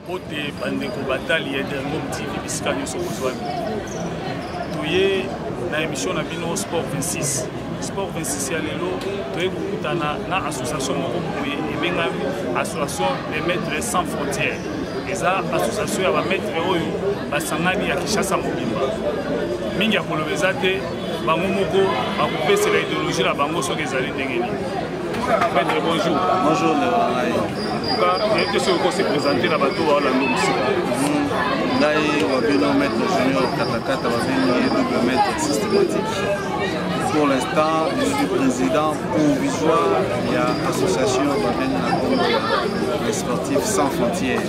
Côté bandeko batali et Ngom TV bisika nyoso kozwami. Toye na émission na bino Sport 26. Sport 26 ya lelo toye kokutana na association moko boye ebengami Association des maîtres sans frontières. Eza association ya ba maître oyo basangani ya Kinshasa mobimba. Mingi ya kolobeza te bango moko bakopesa la idéologie na bango soki ezali ndenge nini. Maître, bonjour. Bonjour, Néo. Il y a se présenter la bateau à Orlando. Ndaï, Wabino, maître junior, Katakata, Wabino, double maître systématique. Pour l'instant, je suis président provisoire de l'association les sportifs sans frontières.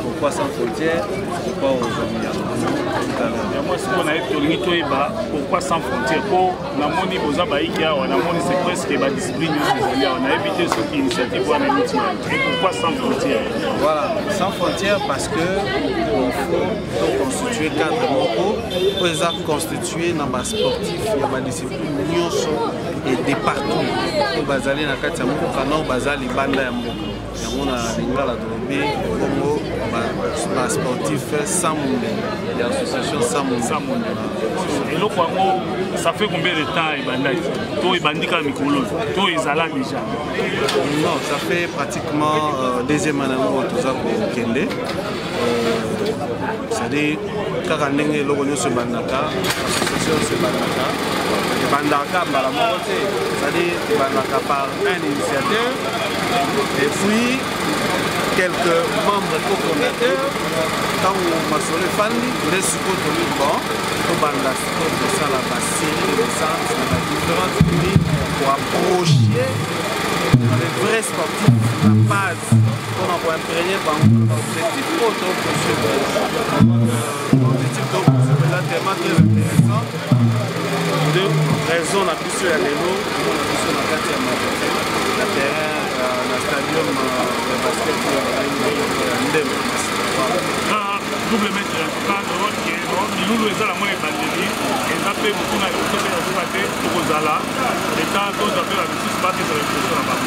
Pourquoi sans frontières? Pourquoi aujourd'hui tout à l'heure? Moi, ce qu'on a été pourquoi sans frontières? Pour Namoni Boza Baïkia, Namoni c'est presque la discipline. On a évité cette initiative. Et pourquoi sans frontières? Voilà, sans frontières parce que il faut constituer cadre locaux pour constituer dans ma sportif, il y a ma discipline et des partout. Pour Bazali na kati ya moko kana Bazali banda ya moko. Yamona lingala drobe Congo ba sportif sans monde. Il y a association sans monde. Et le Congo, ça fait combien de temps il banda? Toi il bandika mikolo. Toi ils alla déjà. Non, ça fait pratiquement deuxième année où tout ça pour Kende. C'est-à-dire kaka ndenge loko nyonso bandaka association se bandaka bandaka mbala moko te, c'est-à-dire bandaka par un initiateur et puis quelques membres cofondateurs quand on m'a sonné Fandi les sous-côtés bon au banda de ça la série de naissance dans la différentes cliniques pour approcher les vrais sportifs la base pour imprégner par l'objectif auto-possible. L'objectif d'auto-possible est tellement très intéressant. Deux raisons la plus sur les lots, le terrain, le stadium de basket double maître, nous nous avons la monnaie pandémie, et ça fait beaucoup de choses à faire pour Ozala, et quand on a fait la justice, pas que ça va être là-bas.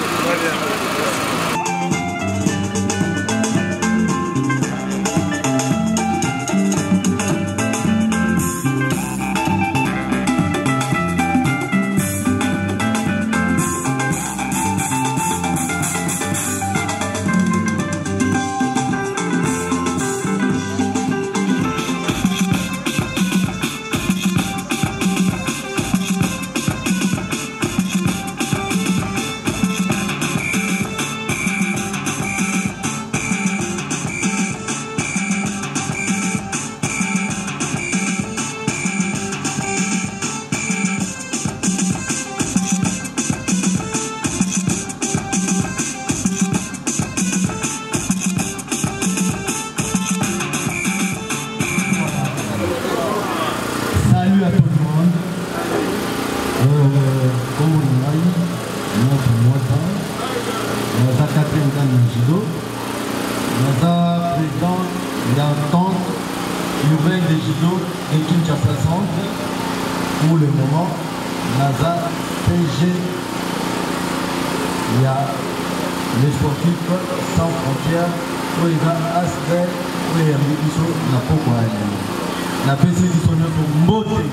Pour le moment, NASA, PG, il y a les sportifs sans frontières, où il y a ASBEL, où il y a la Pokwa. La PC qui sont pour monter.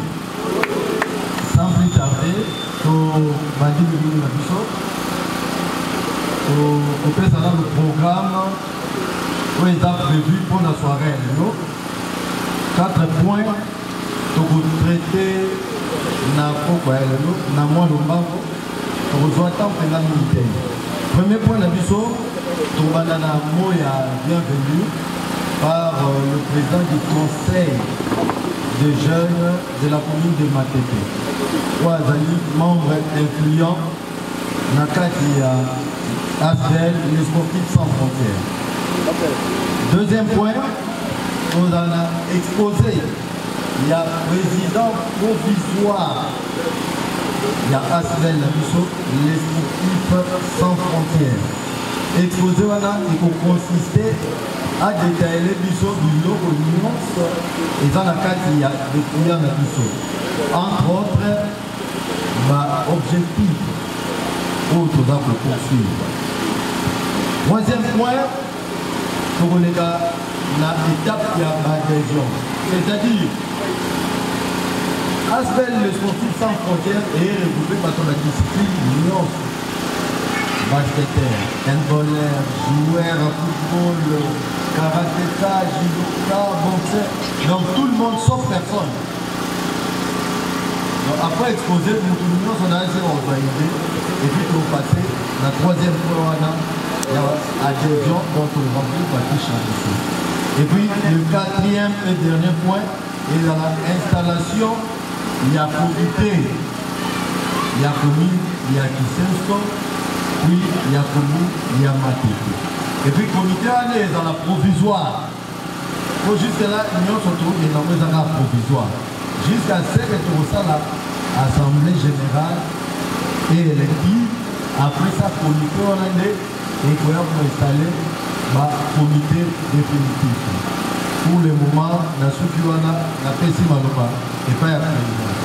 Sans plus tarder, pour Bandi de Bisso, pour faire le programme où il est prévu pour la soirée. 4 points pour traiter na pokwa na moi lombango pour rejoindre temps pendant militaire. Premier point na biso to banana moya bienvenue par le président du conseil des jeunes de la commune de Matete. Ouazali membre influent na kati ya ASBEL les sportifs sans frontières. Deuxième point, on a exposé. Il y a président provisoire, il y a ASBEL, les sportifs sans frontières. Exposé, il faut consister à détailler les bisous du logo nuance et dans la carte il y a des clients de bisous. Entre autres, objectif pour tout ça pour poursuivre. Troisième point, pour les gars, l'étape qui a adhésion. C'est-à-dire, Asbel, le sportif sans frontières, est regroupé par la discipline l'union. Basketteur, handballeur, joueur à football, karatéka, judoka, boxeur. Donc tout le monde sauf personne. Donc, après exposer, nous on a essayé d'organiser et puis on passé la troisième fois il y a adhésion dont on remplit par qui ici. Et puis le quatrième et dernier point est dans l'installation. Il y a comité, il y a commune, il y a Kisensko, puis il y a commune, il y a Matete. Et puis le comité est dans la provisoire. Jusqu'à là, l'union se trouve dans la provisoire. Jusqu'à ce que tout ça, l'Assemblée générale et élective, après ça, le comité on a et qu'on a installé le comité définitif. Pour le moment, la Soukiwana, la Pessi Maloba, et pas la présidente.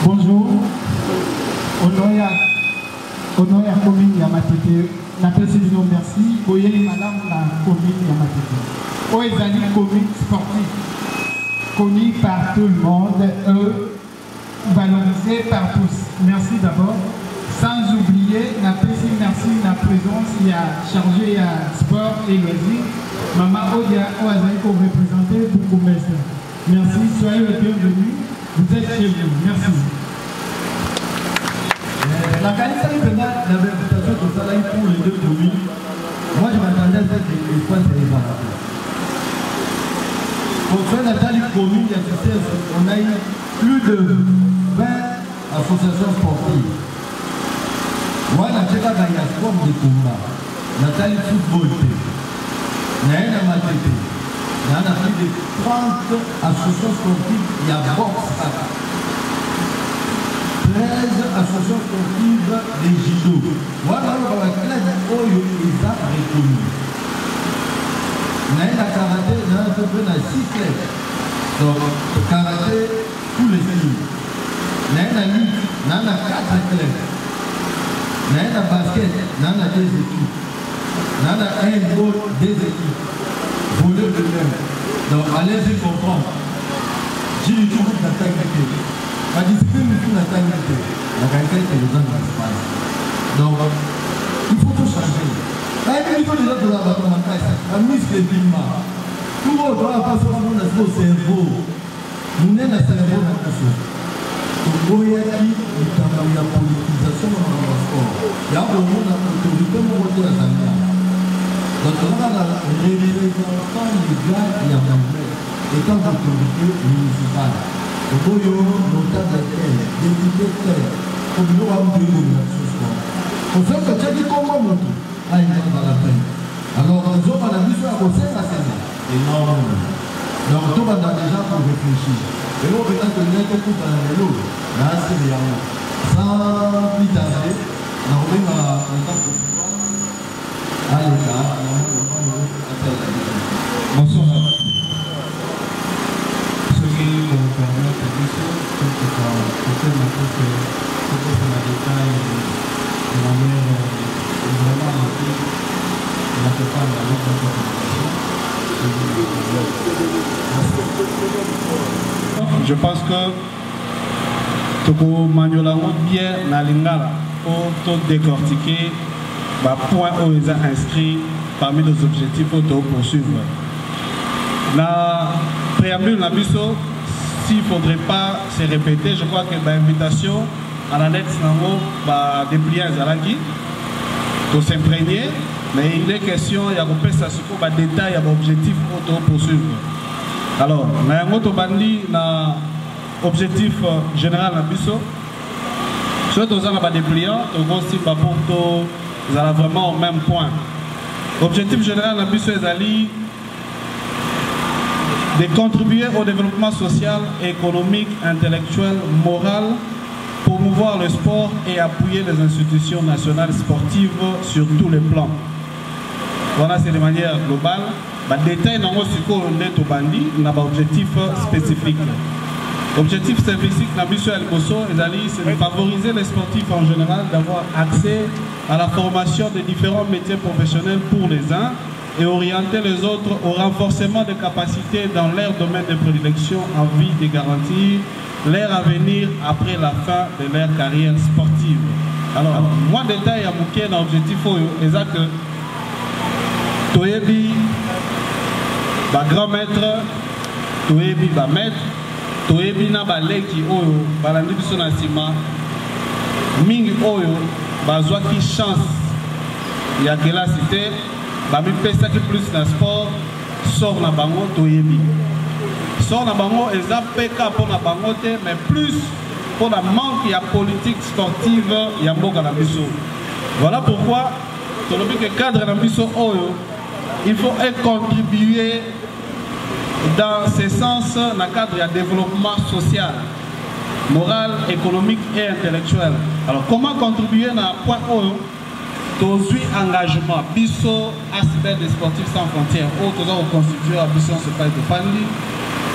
Bonjour. Honoré à commune Yamatete, la présidente, merci. Voyez madame la commune Yamatete. Oezali commune sportive, connue par tout le monde, valorisée par tous. Merci d'abord. Sans oublier, merci la présence, il y a chargé à sport et loisirs. Maman Odia Oazali pour représenter beaucoup de merci, soyez le bienvenu. Vous êtes chez vous. Merci. La qualité de l'invitation de Salaï pour les deux communes, moi je m'attendais à ce que les points de l'évaluation. Pour faire Nathalie commune, on a eu plus de 20 associations sportives. Moi, je suis à la sport de combat. Nathalie football. Naïna Matete. Il y a plus de 30 associations sportives. Il y a boxe. 13 associations sportives de judo. Voilà, on va classe Oyo et ça reconnu. Naïna karaté, il y a 6 clubs. Donc, karaté, tous les styles. Naïna lutte, il y a 4 clubs. Il y a basket, il y a 2 équipes. Il y a handball, 2 équipes. Voler de même. Donc, allez-y comprendre. J'ai eu tout la qualité. La discipline est la qualité. La qualité, c'est les gens de l'espace. Donc, il faut tout changer. Il faut déjà de la bataille en place. La mise est bimba. Tout le monde doit passer au cerveau. Nous n'avons pas de cerveau dans tout ça. Donc, il y a la politisation dans le sport. Il y a au monde l'autorité de la Zambia. Donc, on a la représentant légale et à l'anglais, étant d'autorité municipale. Donc, il y a notable tel, député tel, comme nous avons vu ce sport. Pour faire que tu as dit comment on dit, là, il est dans la peine. Alors, nous avons la mission à conseil à Sénat. Énorme. Donc, tout le monde a déjà pour réfléchir. Et nous, peut-être que nous avons tout dans le vélo. Là, c'est bien. Sans plus tarder, nous avons un temps pour à l'État. Bonsoir. Ce qui nous permet de dire que peut-être la détail de la manière vraiment rapide, on ne peut pas la notre. Je pense que Toko Magnolango bien na lingala pour décortiquer le point où ils ont inscrit parmi les objectifs pour poursuivre. La préambule na biso, s'il ne faudrait pas se répéter, je crois que l'invitation à la lettre déplier un zalaki pour s'imprégner, mais il est question, il y a un détail, il y a un objectif pour poursuivre. Alors, il y a un autre objectif général na biso. Si vous avez un dépliant, vous avez vraiment au même point. L'objectif général na biso est de contribuer au développement social, économique, intellectuel, moral, promouvoir le sport et appuyer les institutions nationales sportives sur tous les plans. Voilà, c'est de manière globale. Le détail dans un objectif spécifique. L'objectif spécifique c'est de favoriser les sportifs en général d'avoir accès à la formation des différents métiers professionnels pour les uns et orienter les autres au renforcement des capacités dans leur domaine de prédilection en vue de garantir leur avenir après la fin de leur carrière sportive. Alors, moi, détail à mon objectif, c'est que Toyebi, grand maître, Toyebi, maître, Toyebi, na baleki, oyo, balandi biso na sima, mingi oyo, bazwa qui chance, il y a que la cité, bami pesa qui plus na sport, sort na bango, Toyebi. Sort na bango, eza peka pour na bango te, mais plus pour la manque, il y a politique sportive, il y a mboka na biso. Voilà pourquoi, dans le cadre na biso oyo, il faut contribuer dans ce sens dans le cadre du développement social, moral, économique et intellectuel. Alors comment contribuer dans le point oyo? Tozui engagement, biso aspect des sportifs sans frontières, autres constitué à biso ce pas de Pandi.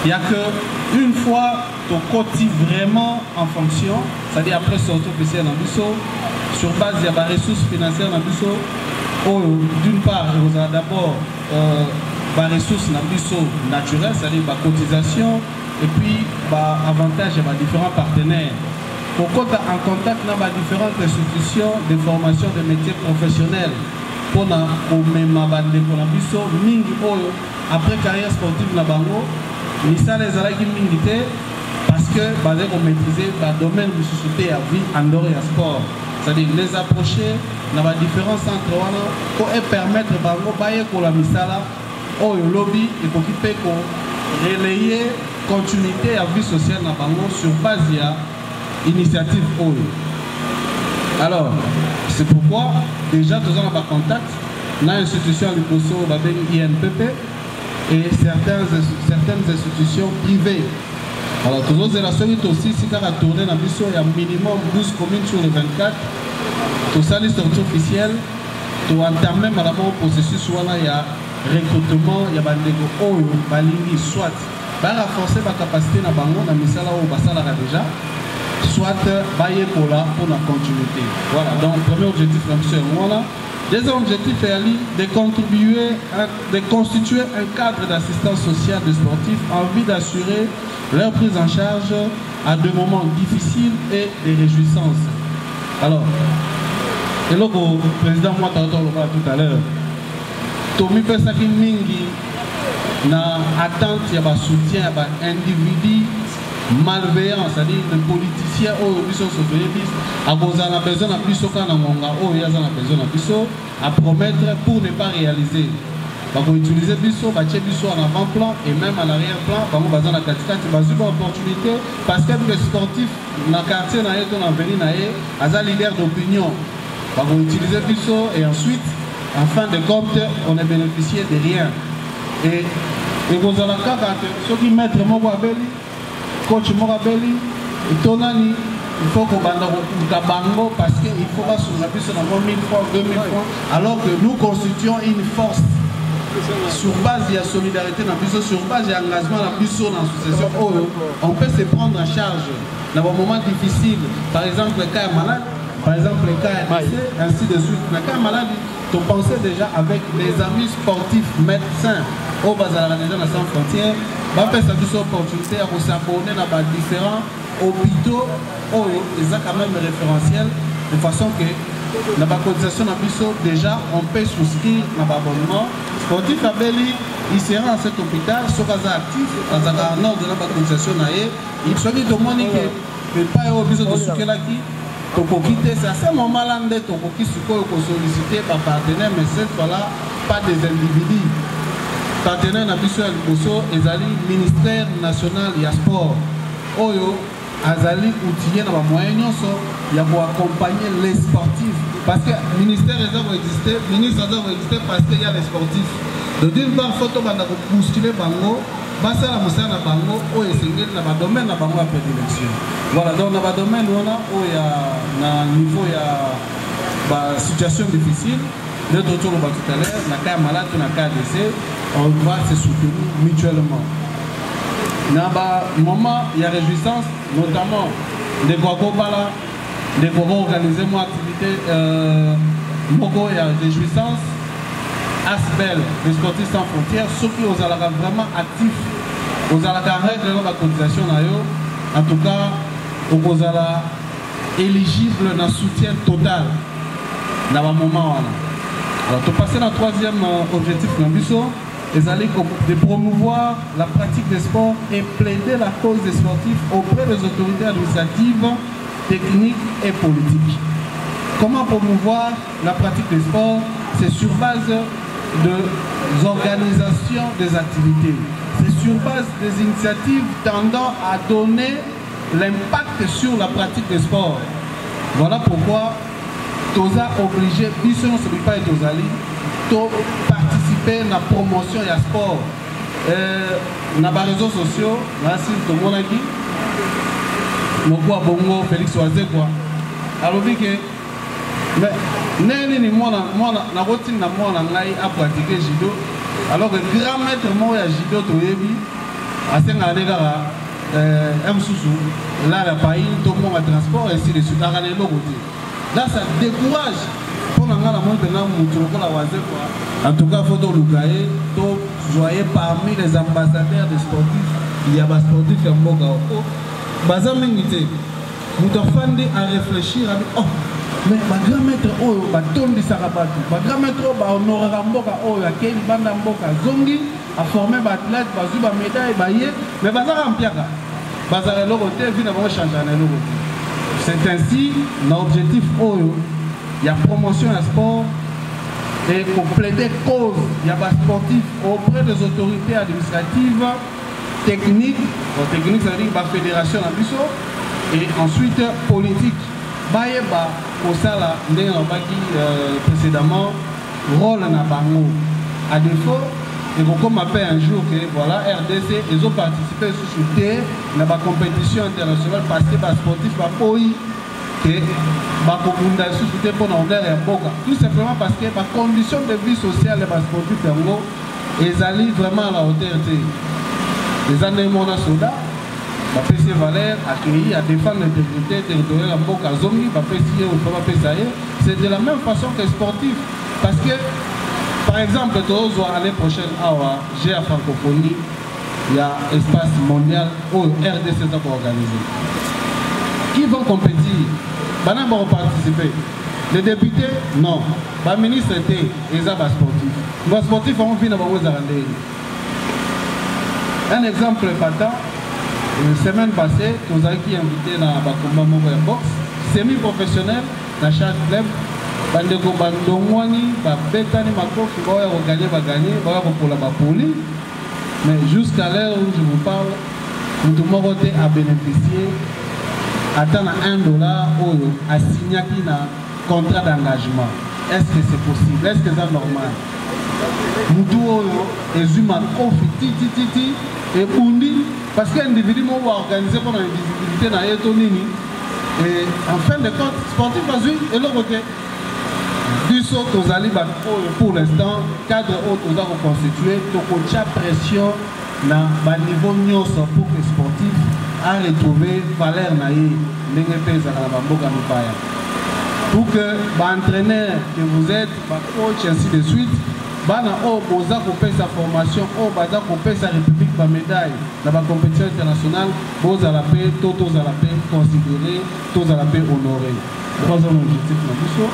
Il n'y a qu'une fois ton côté vraiment en fonction, c'est-à-dire après sortie officielle dans biso, sur base de la ressources financières dans biso, d'une part, vous avez d'abord des ressources naturelles, c'est-à-dire la cotisation, et puis avantage à différents partenaires. Pour qu'on soit en contact avec différentes institutions de formation de métiers professionnels, pour même après carrière sportive na bango, ni ça les alaki milité parce que basé on maîtriser le domaine de société à vie en dehors du sport. C'est-à-dire les approcher dans les différents centres pour permettre bango baye ko la misala au lobby et pour qui peut relayer continuité à vie sociale na bango sur base ya initiative oyo. Alors c'est pourquoi déjà nous avons un contact dans l'institution du Koso babel INPP et certaines institutions privées. Alors, tous nos relations aussi, si on a tourné dans il y a minimum 12 communes sur les 24. Tout ça, les sorties officielles, tout entamer le processus, soit là, il y a recrutement, il y a des négociations, soit renforcer la capacité dans la misala ou basala déjà, soit bailler pour la continuité. Voilà, donc le premier objectif, c'est voilà. Deuxième objectif est de contribuer, de constituer un cadre d'assistance sociale des sportifs en vue d'assurer leur prise en charge à des moments difficiles et des réjouissances. Alors, et là, le président Mouata tout à l'heure, Tomi Pesaki Mingi na attente, il y a un soutien, il y a un individu malveillant, c'est-à-dire les politiciens qui sont à cause de la besoin de plus à promettre pour ne pas réaliser. On va utiliser biso, en avant-plan et même à l'arrière-plan, on va dans la catégorie, on va avoir une opportunité parce que les sportifs dans le quartier, dans le leader d'opinion. On va utiliser biso et ensuite, en fin de compte, on est bénéficié de rien. Et vous allez ceux qui mettent mon coach Morabelli, Tonani, il faut qu'on bango parce qu'il faut pas sur la puissance d'avoir 1000 francs, 2000 francs, alors que nous constituons une force sur base de la solidarité, sur base de l'engagement dans l'association. On peut se prendre en charge dans un moment difficile, par exemple le cas malade, par exemple le cas blessé, ainsi de suite. Le cas malade, tu pensais déjà avec des amis sportifs, médecins, au bazar déjà dans sans frontières. On peut cette opportunité à s'abonner dans différents hôpitaux où ils ont quand même référentiel de façon que dans la cotisation déjà on peut souscrire dans l'abonnement sportif à Beli. Il sera à cet hôpital, soit actif, dans un ordre de la cotisation. Il soit dit que le pas au besoin de souscrire là qui c'est à ce moment-là que tu sollicité par partenaire, mais cette fois-là pas des individus. Partenaire na biso ya liboso ezali ministère national ya sport oyo azali outillé na ba moyens nyonso ya ko accompagner les sportifs parce que ministère doit exister, ministre doit exister parce qu'il y a les sportifs. De d'une part photo banda ko postuler bango basa la musana na bango oyo esengeli na ba domaine na bango ya prédilection. Voilà, donc na ba domaine wana oyo na niveau ya ba situation difficile. Notre retour au bas tout à l'heure, na cas malade, na cas décès, on va se soutenir mutuellement. Dans un moment, il y a réjouissance, notamment des Guagobala, des Gogo organiser mon activité, il y a réjouissance. Asbel, les sportifs sans frontières, ceux qui ont vraiment actifs, aux règles de la cotisation, en tout cas, aux éligibles dans soutien total dans le moment. Alors, pour passer dans le troisième objectif, de promouvoir la pratique des sports et plaider la cause des sportifs auprès des autorités administratives, techniques et politiques. Comment promouvoir la pratique des sports? C'est sur base des organisations des activités. C'est sur base des initiatives tendant à donner l'impact sur la pratique des sports. Voilà pourquoi Toza obligé, Bisson ne se pas et Tozali, de participer à la promotion et à sport. Dans les réseaux sociaux, merci tout le monde qui bongo Félix Oazé quoi. Alors que mais ni moi na routine na moi na ngai à pratiquer judo. Alors que grand maître moi ya judo to yebi asenga ndeka msusu là la pays tout le monde transport et si les suite à les côté. Là ça décourage pour la montre na mutu ko la Oazé quoi. En tout cas faut donc lukaye to joyer parmi les ambassadeurs des sportifs. Il y a des sportifs en Mboka oko baza mingité mutu fandi à réfléchir à oh mais ma grand-maître oyo batondi sarabatu ma grand-maître oyo bahonorera mboka oyo akei banda mboka zongi a formé baathlète bazwi bamédaille baye mais bazaka mpiaka bazala eloko te vi na bango changera na eloko te. C'est ainsi na objectif oyo ya promotion ya sport et pour plaider cause ya basportif auprès des autorités administratives techniques technique ça veut dire ba fédération na biso et ensuite politique bayeba kosala ndenge nabaki précédemment rôle na bango à défaut et comme appelle un jour que voilà RDC ils ont participé sous terre dans la compétition internationale parce que les sportifs bakoyi que bakokunda sous terre pour honneur ya mboka tout simplement parce que la condition de vie sociale des sportifs yango ezali vraiment à la hauteur les années mona soda PC Valère accueilli à défendre l'intégrité territoriale à Mboka Zongi, c'est de la même façon que sportif. Parce que, par exemple, l'année prochaine, j'ai à francophonie, il y a espace mondial où RDC est organisé. Qui vont compétir? Ils vont participer. Les députés, non. Les ministres étaient, ils sont sportifs. Les sportifs vont venir dans les arrêter. Un exemple patent. La semaine passée, nous avons invité dans le combat de boxe semi-professionnel dans chaque club. Bandeko Bandongwani, Betani Makofi, ils vont gagner, mais jusqu'à l'heure où je vous parle, nous avons à bénéficier attendre $1 à signer un contrat d'engagement. Est-ce que c'est possible? Est-ce que c'est normal? Nous devons profiter et Bundi, parce qu'un individu va organiser pour la visibilité dans les tonini. Et en fin de compte, sportif vas-y et l'autre côté. Du saut aux alibans pour l'instant, cadre haut aux a reconstitué, tu as pression dans le niveau nyos pour que les sportifs a retrouvé valeur naïe, pour que l'entraîneur que vous êtes, coach ainsi de suite, bana o boza kopé sa formation o baza kopé sa république ba médaille dans la compétition internationale boza la paix totos à la paix considéré tous à la paix honoré. Troisième objectif na biso.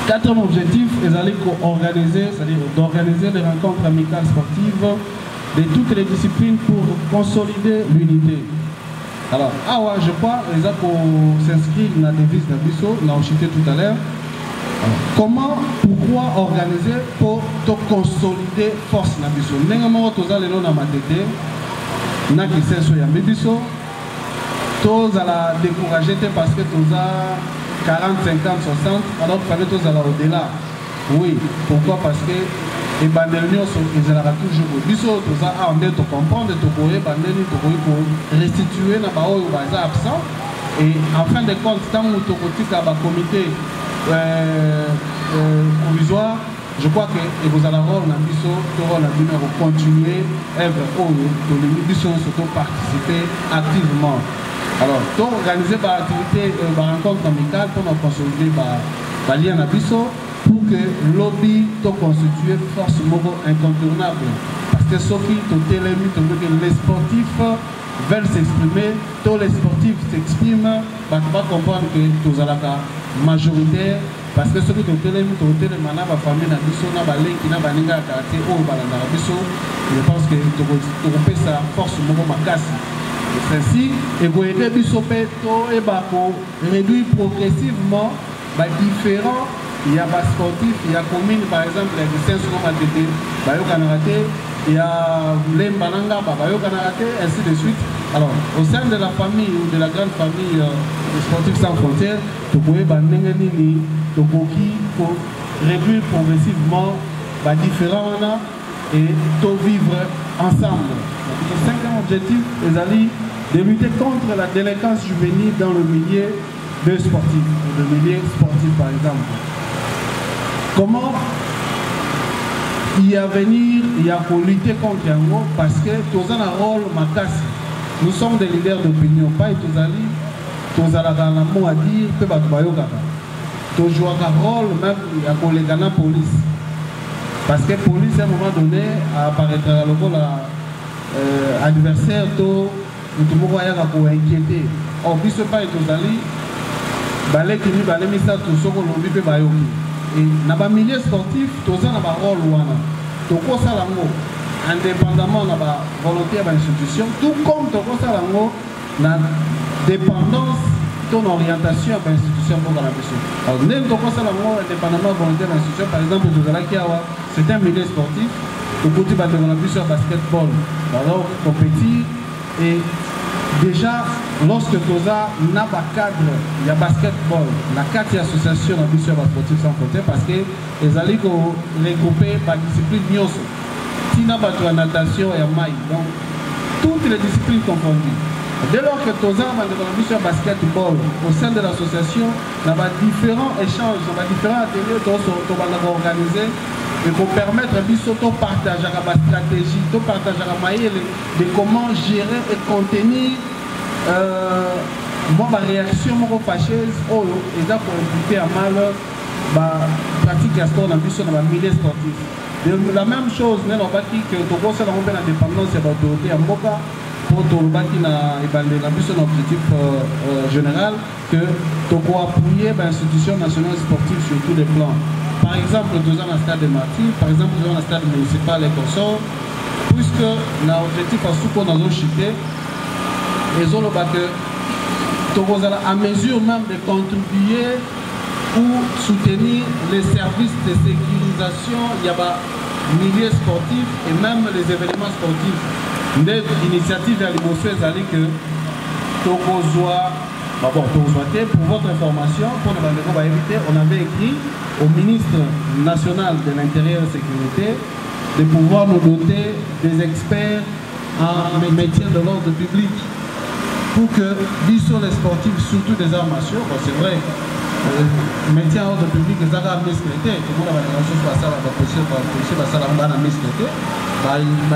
Quatrième objectif est d'aller organiser, c'est-à-dire d'organiser des rencontres amicales sportives de toutes les disciplines pour consolider l'unité. Alors, je crois les a pour s'inscrire dans la devise de biso, on a cité tout à l'heure. Comment, pourquoi organiser pour consolider force na biso? Nenga toza lelo na matete na kisenso ya biso toza la décourager parce que toza 40, 50, 60 alors qu'il fallait toza la au-delà. Oui, pourquoi? Parce que les bandelnios ils ont toujours biso toza on est to comprendre to koye bandeli to koye pour restituer na ba oyo baza absent et en fin de compte tant to kotika ba comité provisoire, je crois que vous allez avoir un numéro continuer, surtout participer activement. Alors, organiser par activité, par rencontre amicale pour nous consolider par lien à biso pour que lobby to constituer force moko incontournable. Parce que ceux qui les sportifs veulent s'exprimer, tous les sportifs s'expriment, on va comprendre que tous à la majoritaire, parce que ceux qui ont télé, ma famille n'a pas de balai qui n'a pas de karaté ou balanabiso, je pense que tu peux sa force moko makasi. C'est ainsi, et vous aidez Bisopé, et réduire progressivement différents. Il y a des sportifs, il y a commune par exemple, il y a des séances comme ATT, il y a les Bananga, ainsi de suite. Alors, au sein de la famille ou de la grande famille des sportifs sans frontières, tu peux réduire progressivement les différents et vivre ensemble. Le cinquième objectif est de lutter contre la délinquance juvénile dans le milieu de sportifs, le milieu sportif par exemple. Comment y a venir, il y a pour lutter contre Yango parce que tous ont un rôle makasi. Nous sommes des leaders d'opinion, pas tous allés, tous à la mot à dire, peu battre tous jouent un rôle même il y a pour les Ghana police. Parce que police à un moment donné apparaîtra le rôle adversaire, tout le monde va pour inquiéter. Or, bis pas tous allés, balai qui nous balai mis ça tout ce qu'on a vu bayoki. Et dans le milieu sportif, tous ont un rôle tout ça indépendamment de la volonté de l'institution, tout comme tout ça la dépendance de l'orientation de l'institution pour la mission. Alors, même tout ça indépendamment de la volonté de l'institution, par exemple, c'est un milieu sportif, au côté de la mission basketball, alors compétit et déjà, lorsque Toza n'a pas cadre, il y a basketball, la 4e association de mission sportive sans frontières parce que les alliés regroupés par discipline Nyoso. Tina Batou la natation et à maï. Donc, toutes les disciplines confondues. Dès lors que Toza va de la mission basketball au sein de l'association, il y a différents échanges, il y a différents ateliers qui sont organisés et pour permettre de partager la stratégie, de partager la maille de comment gérer et contenir ma réaction fâcheuse et ça pour impliquer à mal la pratique de sport dans le milieu sportif. La même chose, nous avons dit que nous avons la dépendance de l'autorité à Moka pour l'objectif général que nous avons appuyé l'institution nationale sportive sur tous les plans. Par exemple, nous avons un stade de Martyrs, par exemple, nous avons un stade municipal et consort, puisque l'objectif à ce qu'on a chuté, et nous avons à mesure même de contribuer pour soutenir les services de sécurisation, il y a milieu sportif et même les événements sportifs. L'initiative de l'émotion est allée que pour votre information, pour ne pas éviter, on avait écrit au ministre national de l'Intérieur et de la Sécurité de pouvoir nous doter des experts en maintien de l'ordre public pour que, sur les sportifs, surtout des arts martiaux, c'est vrai, maintien en ordre public, les arts miscrétés, tout le monde a la chose pour ça, la policier va ça la miscrété, il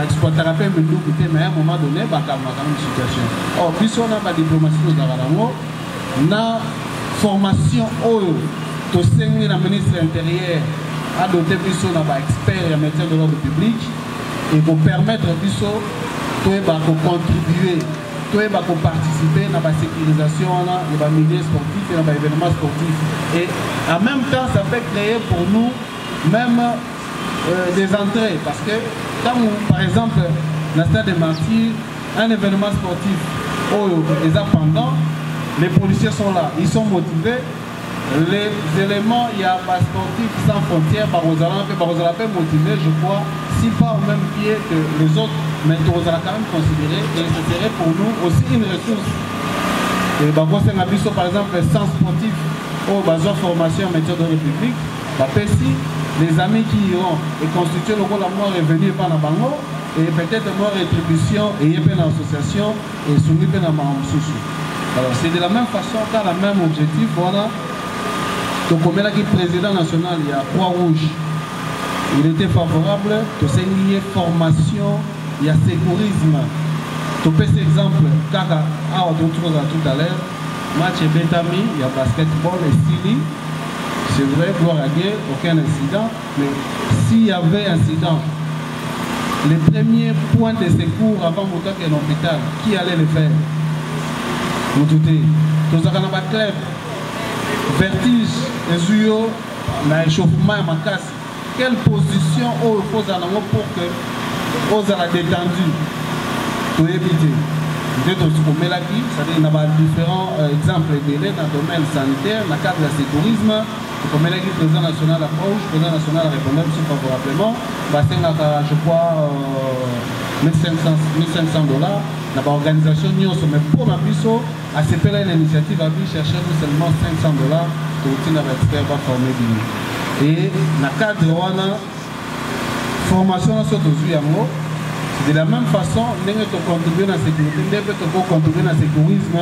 exploitera pas une double, mais à un moment donné, il va calmer une situation. Or, puis on a la diplomatie de Garalango, la formation, au sein de la ministre de l'Intérieur, a doté plus on a expert en maintien de l'ordre public, et pour permettre plus de contribuer. Pour participer à la sécurisation, dans le milieu sportif et dans l'événement sportif. Et en même temps, ça peut créer pour nous même des entrées. Parce que quand, par exemple, dans le stade de Martyrs, un événement sportif les pendant, les policiers sont là, ils sont motivés. Les éléments, il y a pas sportif sans frontières, par aux motivés, je crois, si pas au même pied que les autres. Mais on va quand même considérer et ce serait pour nous aussi une ressource. Et par exemple, sans sportif ou formation en matière de République, les amis qui iront et constituer le rôle à moi revenu par la bango et peut-être moins rétribution et une association et soumis à ma souci. Alors c'est de la même façon, car le même objectif, voilà. Donc comme le président national, il y a Croix-Rouge. Il était favorable, tout ce qui est formation. Il y a sécurisme. Tu peux cet exemple, Kaka, tout à l'heure, match Betami, il y a basketball et Stili. C'est vrai, gloire à Dieu, aucun incident, mais s'il y avait incident, les premiers points de secours avant mon temps qu'un hôpital, qui allait le faire? Vous doutez. Tous les clèves, vertige, les yeux, l'échauffement et ma casse. Quelle position il faut avoir pour que vous soyez détendu? Pour éviter. C'est-à-dire qu'il y a différents exemples dans le domaine sanitaire, dans le cadre du sécurisme. Comme le président national approche, le président national répond favorablement, je crois, $1,500. Dans l'organisation, mais pour ma biso, à ce pays l'initiative a vu chercher seulement $500 pour obtenir un expert va former. Et dans le cadre de la formation, c'est de la même façon, nous devons contribuer à la sécurité, nous devons contribuer à le sécurisme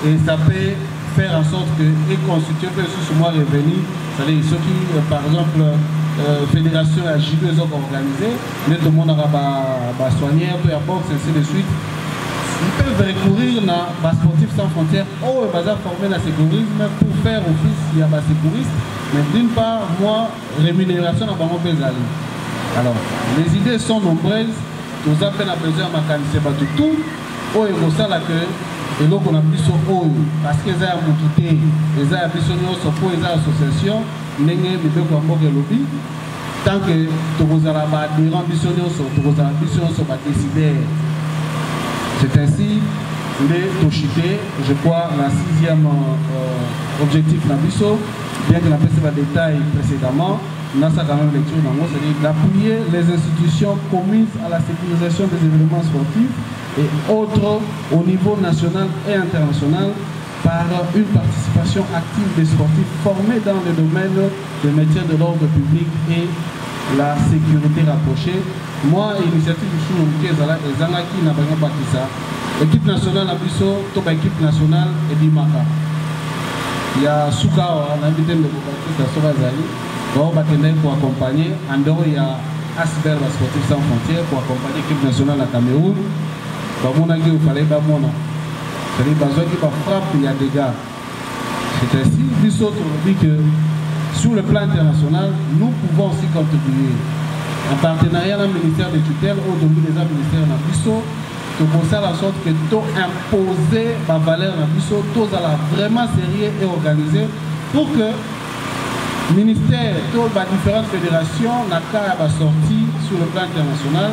et ça peut faire en sorte que et constituer sur moi revenu, c'est-à-dire ceux qui, par exemple, fédération à JB ont organisé, mais tout le monde aura soigné, peu importe, ainsi de suite. Ils peuvent recourir à la sportif sans frontières ou ils vont former le sécurisme pour faire office, il y a des sécuristes, mais d'une part, moi, rémunération à mon pays. Alors, les idées sont nombreuses, nous avons besoin de mécanicien tout, ou il faut ça que et donc on a plus sur eux parce qu'ils ont monté, ils ont plus sur nous pour les associations, n'ayez pas de quoi lobby. Tant que vous avez des ambitions sur décider. C'est ainsi les Toshité, je crois, la 6e objectif d'Abisso, bien que la personne va détailler précédemment, nous avons quand même lecture dans c'est-à-dire d'appuyer les institutions communes à la sécurisation des événements sportifs et autres au niveau national et international par une participation active des sportifs formés dans le domaine des métiers de l'ordre public et la sécurité rapprochée. Moi, l'initiative du Choulouké, Zangaki n'a pas bâti ça. L'équipe nationale a Bisso, top équipe nationale et Dimaka. Il y a Souka, on a invité le Boubatis à Sobazali, pour accompagner. En dehors, il y a Asber, la sportive sans frontières, pour accompagner l'équipe nationale à Cameroun. Il fallait pas mon. C'est-à-dire qui frappe, il y a des gars. C'est ainsi, Bisso, on dit que sur le plan international, nous pouvons aussi contribuer. En partenariat avec le ministère des tutelles ou le ministère de Bisso, pour faire en sorte que tout imposer la valeur de Bisso, tout à vraiment sérieux et organisé pour que le ministère, toutes les différentes fédérations, n'a qu'à sortir sur le plan international.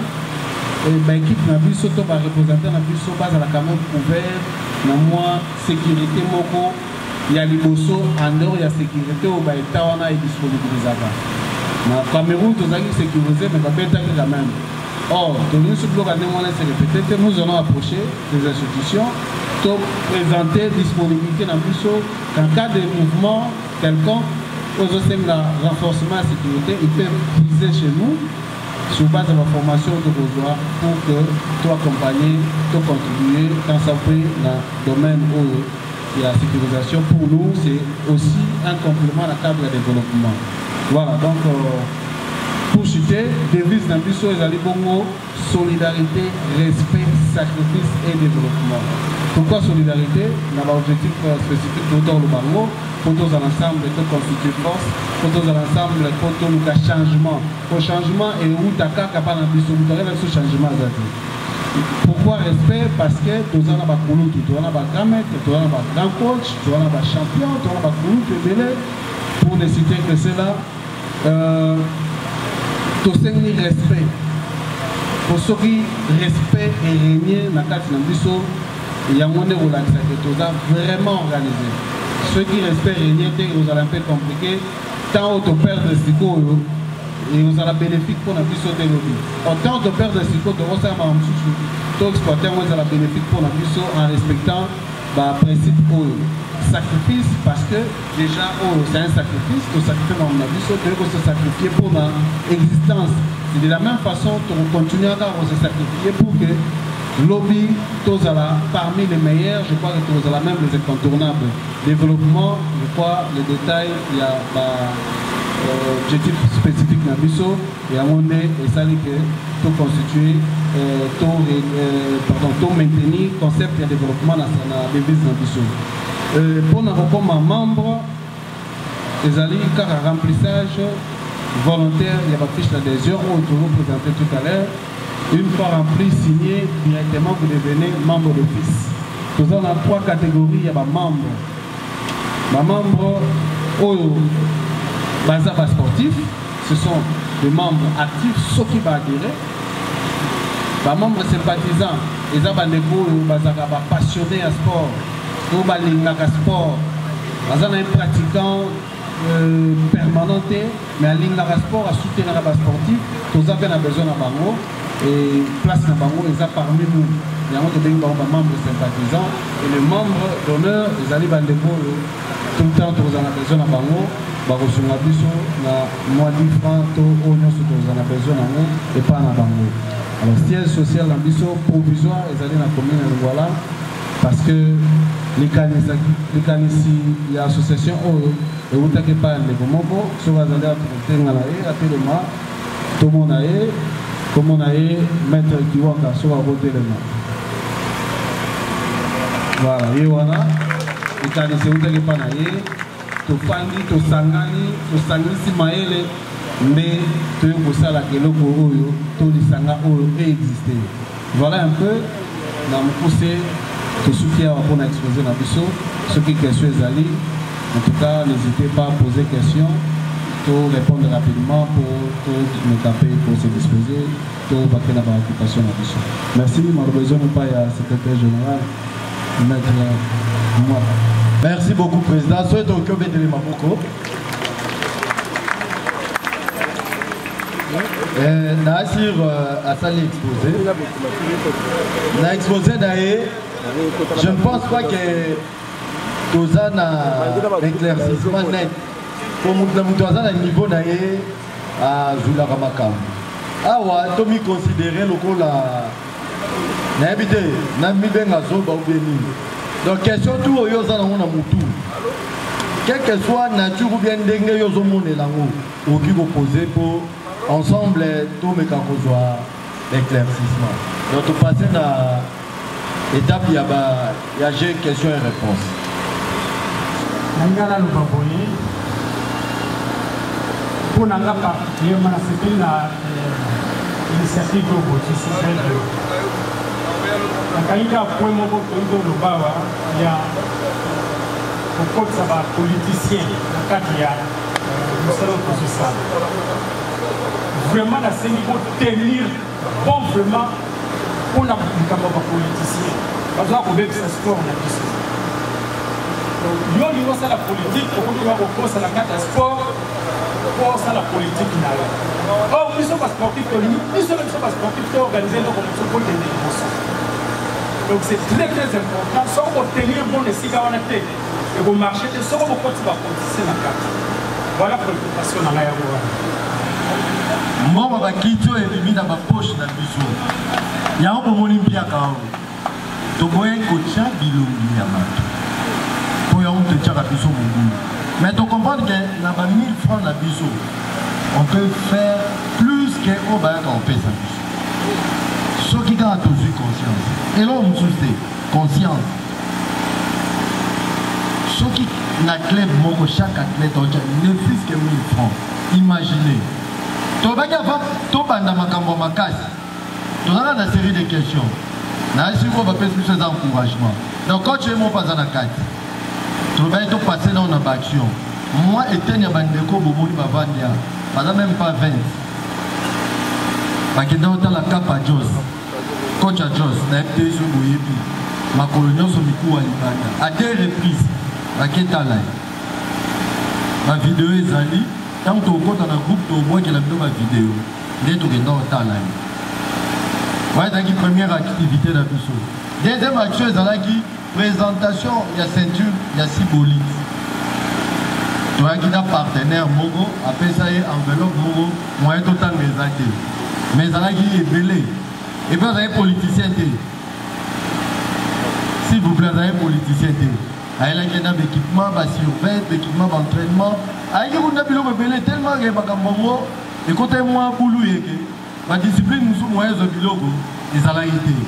Et l'équipe de Bisso, tout va représenter Bisso, base à la caméra couverte, dans moi, sécurité, moko, il y a les bossos, en dehors, il y a sécurité, où l'État est disponibilisé. Au Cameroun, nous avons sécurisé, mais pas bête quand même. Or, nous allons approcher les institutions pour présenter disponibilité dans le Bisso. En cas de mouvement quelconque, aux renforcement de la sécurité, ils peuvent viser chez nous sur base de la formation de besoin pour que tu accompagnes, tu contribuer quand ça fait dans le domaine où il y a la sécurisation. Pour nous, c'est aussi un complément à la cadre de développement. Voilà, donc pour citer, devise d'un Bisso et Zalibongo, solidarité, respect, sacrifice et développement. Pourquoi solidarité? On a un objectif spécifique pour le Bango, pour tous ensemble, pour constituer force, pour tous ensemble, pour tout le changement. Pour le changement, et où tu as capable de Bisso, tu as ce changement. Pourquoi respect? Parce que tu as un bakoulou, tu as un grand maître, tu as un grand coach, tu as un champion, tu as un bakoulou, tu es belé. Pour ne citer que cela, tout ce qui est respect. Pour ceux qui respect et régner dans le cadre de Bisso, il y a un monde où tout ça vraiment organisé. Ceux qui respectent et régner, vous allez un peu compliqué. Tant que tu perds de Siko, et vous allez bénéfique pour la Bisso de l'objet. Tant que tu perds de Siko, tu vas exploiter, vous allez bénéfique pour la Bisso en respectant le principe sacrifice, parce que déjà c'est un sacrifice, tu sacrifies dans la Bisso, tu dois se sacrifier pour l'existence. Et de la même façon, tu continues à se sacrifier pour que lobby, parmi les meilleurs, je crois que tu as même les incontournables. Développement, je crois, les détails, il y a objectif spécifique dans Bisso, et à mon nez, et ça dit que tout constituer, tout maintenir le concept de développement dans la devise dans Bisso. Pour nous comme membre, ezali kaka remplissage volontaire, il y a ma fiche d'adhésion où je vous présenter tout à l'heure. Une fois rempli, signé, directement vous devenez membre d'office. Nous avons 3 catégories, il y a des membres. Les membres sportifs, ce sont des membres actifs, ceux qui vont adhérer. Les membres sympathisants, ils ont des passionnés à sport, ou à sport. Ils ont un pratiquant permanent, mais à ligne sport, à soutenir les sportifs, nous avons besoin de bango et place de bango, ils ont parmi nous. Il y a des membres sympathisants et les membres d'honneur, ils arrivent à l'école tout le temps, nous avons besoin de bango, nous avons besoin de moins 10 francs, nous avons besoin de et pas de bango. Alors, siège social dans le provisoire, ils allaient dans la commune de voilà, parce que les canisi, il y a association, et vous n'avez pas les commandes, sur la zone à tout le monde a comme on a maître qui voit sur la route de l'élément. Voilà, et voilà, les canisi, vous n'avez pas to fandi, to sangani, to sangisi maele, mais tu es pour ça la keloko oyo, to lisanga oyo existé. Voilà un peu, dans mon poussé, tout ce qui a pour exposer dans biso, ce qui est question Ali. En tout cas, n'hésitez pas à poser questions, pour répondre rapidement, pour me taper, pour se disposer, pour battre la occupation dans biso. Merci, mon besoin de pas à secrétaire général, maître moi. Merci beaucoup, Président. Souhaite au Kyobe de Maboko. Nassir a sali exposé. Na exposé d'ailleurs, je ne pense pas que Tozan a éclaircissement net. Pour Moutouazan à niveau d'ailleurs à Zula Ramakam. Ah ouais, Tommy considéré le coup là. N'habite, n'habite bien à Zoba ou Béni. Donc, question tout au Yosan a Moutou. Quelle que soit nature ou bien dengue Yozomon et l'ango, au qui vous posez pour ensemble tout mes cacozois l'éclaircissement. Donc, vous passez à l'étape, il y a question et réponse. Nangala Lubaboni, pour Nanga particulièrement, c'était l'initiative au bout. Nakainga point mon botondo le bawa ya au côté ça va politicien nakatia nous serons pour ça vraiment la scène il faut tenir bon vraiment on a beaucoup de politiciens parce qu'on veut que ça sport on a dit ça donc yo niveau ça la politique pour qu'on va au ça la carte sport pour ça la politique là oh nous sommes pas sportifs nous sommes pas sportifs organisés donc on se pose des émotions. Donc c'est très important, sans obtenir bon les cigares et vous marchez, sans vous continuer à produire la carte. Voilà la préoccupation dans l'aéroport. Moi, je vais quitter dans ma poche dans le biseau. Il y a un peu de Olympia. Tu vois un coach à Bilongi. Pour un coach à Bisso. Mais tu comprends que dans 1000 francs dans le biseau, on peut faire plus qu'au bain quand on fait ça. Ceux qui ont toujours conscience. Et là, on soucie conscience. Ceux qui n'athlètent, chaque athlète, ne plus que 1000 francs. Imaginez. Tu as une série de questions. Tu as plus d'encouragement. Donc, quand tu es mon pas en carte, tu vas être passé dans une action. Moi, étant un bandeko, Bobo, pas même pas 20. Parce que dans la cape à Jos. Coach à Jos, na FT sur Boyebi, ma colonial sur Mikou Alibanda. À 2 reprises, la Ketala. Ma vidéo est allée. Quand tu es dans un groupe, tu vois qu'elle a mis ma vidéo. Dès que tu es dans le talent. Voilà la première activité de la Bissau. Deuxième action, c'est la présentation, il y a ceinture, il y a symbolique. Tu vois qu'il y a un partenaire Mogo, après ça, il y a enveloppe Mogo, moyen total des actes. Mais ça est belé. Et puis vous avez politicien. S'il vous plaît, vous avez politicien. Il y a un équipement, surveille, équipement d'entraînement. Il y a tellement de écoutez-moi, ma discipline, nous sommes moyens de bilogo, les alaïtés.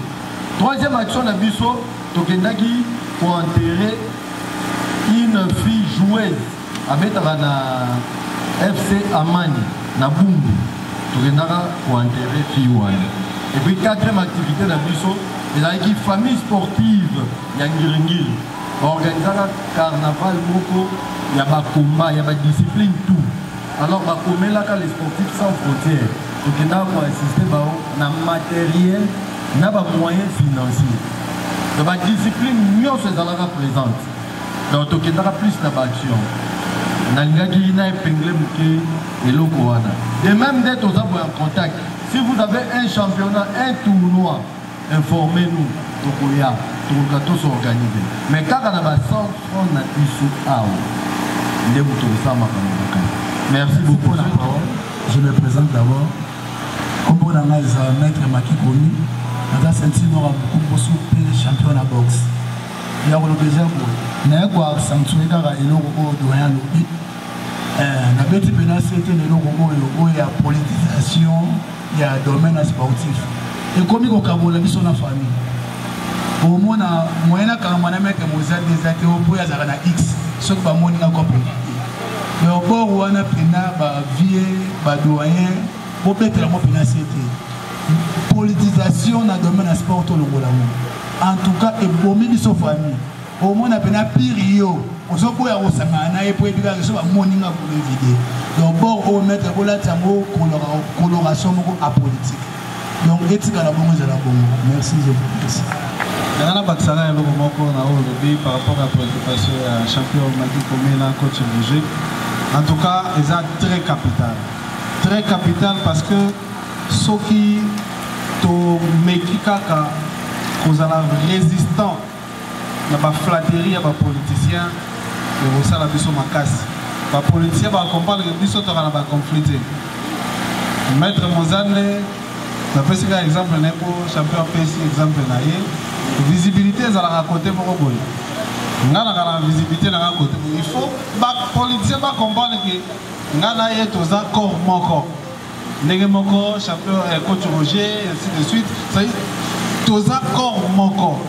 Troisième action de la Bissau, pour enterrer une fille joueuse abetaka na FC Amani na Bumbu tokendaka koenterre fille wana. Et puis quatrième activité na biso ezalaki famille sportive ya Ngiringiri baorganisaka carnaval moko ya bakomba ya badiscipline tout. Alors bakomelaka les sportifs sans frontières tokendaka koassiste bao na matériel na bamoyens financiers. Donc badiscipline nyonso ezalaka présente. Donc tokendaka plus na baaction nalingaki na épingle moke eloko wana. De même d'être aux abos en contact, si vous avez un championnat, un tournoi, informez-nous. Tokoya, Tokokato s'organiser. Mais quand on a un centre, on a merci beaucoup pour la parole. Je me présente d'abord. Comme on a maître Maki Komi, on a senti qu'on a beaucoup de champion à boxe. Il y a un deuxième mot. Il y a un sanctuaire et l'eau de rien lobby. Na beti pena c'était le logo il y a politisation, il y a domaine sportif. Et comme il y a biso na famille. Au moins na moyena quand on a mettre mozal des athées au bout ya na X, ce que ba moni na compris. Mais au bord où on a pena ba vieux, ba doyen, pour mettre la mo pena c'était politisation na domaine sport to logo là. En tout cas et bomi biso famille. Au moins na pena pire on se voit au Samana et pour éduquer les moninga pour les vider. Donc, bon, on met la coloration apolitique. Donc, éthique à la bonne, c'est la bonne. Merci, je vous remercie. Par rapport à la préoccupation à champion Maki Komena, coach Roger. En tout cas, ils sont très capital. Très capital parce que ceux qui sont mékikaka, qu'on a résistant, il y a des flatteries, il y a des politiciens. Et ça, la biso makasi. Les politiciens comprennent que biso tokana ba conflité. Maître Mozane, na pesi ka exemple na pour champion pesi exemple na ye. Visibilité za la côté moko boy. Ngana kana visibilité na côté. Il faut ba politiciens ba comprendre que ngana ye toza corps moko. Ndenge moko champion coach Roger ainsi de suite. Ça toza corps moko.